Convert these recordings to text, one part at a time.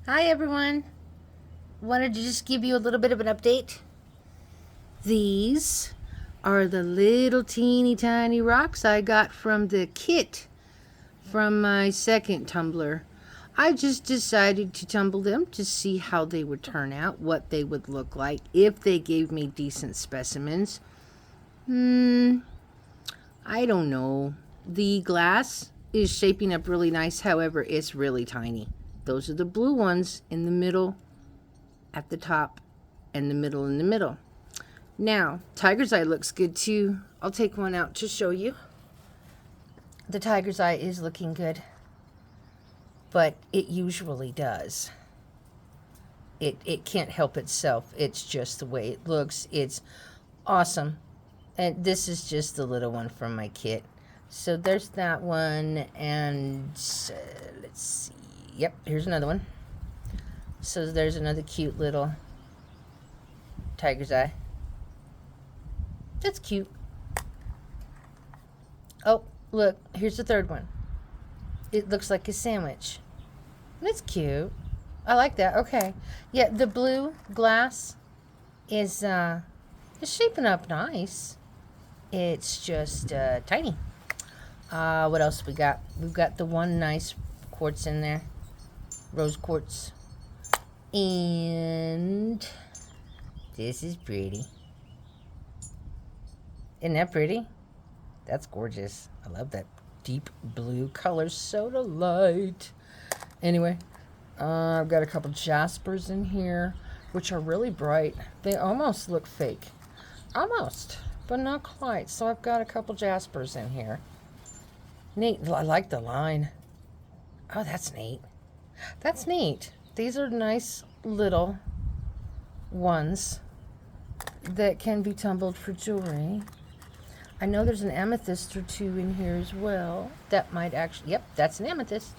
Hi everyone. Wanted to just give you a little bit of an update. These are the little teeny tiny rocks I got from the kit from my second tumbler. I just decided to tumble them to see how they would turn out, what they would look like, if they gave me decent specimens. I don't know. The glass is shaping up really nice, however, it's really tiny. Those are the blue ones in the middle, at the top, and the middle in the middle. Now, tiger's eye looks good too. I'll take one out to show you. The tiger's eye is looking good, but it usually does. It can't help itself. It's just the way it looks. It's awesome. And this is just the little one from my kit. So there's that one, and let's see. Yep, here's another one. So there's another cute little tiger's eye. That's cute. Oh, look, here's the third one. It looks like a sandwich. That's cute. I like that. Okay. Yeah, the blue glass is shaping up nice. It's just tiny. What else we got? We've got the one nice quartz in there. Rose quartz. And this is pretty. Isn't that pretty? That's gorgeous. I love that deep blue color. Soda light. Anyway, I've got a couple jaspers in here, which are really bright. They almost look fake. Almost, but not quite. So I've got a couple jaspers in here. Neat. I like the line. Oh, that's neat. That's neat. These are nice little ones that can be tumbled for jewelry. I know there's an amethyst or two in here as well. That might actually, yep, that's an amethyst.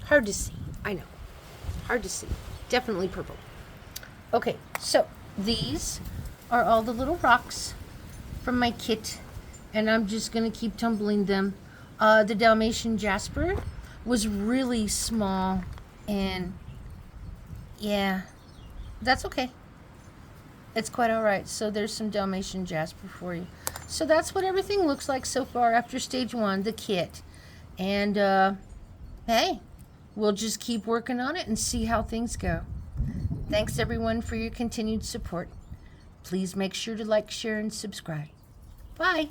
Hard to see, I know. Hard to see. Definitely purple. Okay, so these are all the little rocks from my kit, and I'm just going to keep tumbling them. The Dalmatian jasper was really small, and yeah, that's okay. It's quite all right. So there's some Dalmatian jasper for you. So that's what everything looks like so far after stage one, the kit. And hey, we'll just keep working on it and see how things go. Thanks everyone for your continued support. Please make sure to like, share, and subscribe. Bye.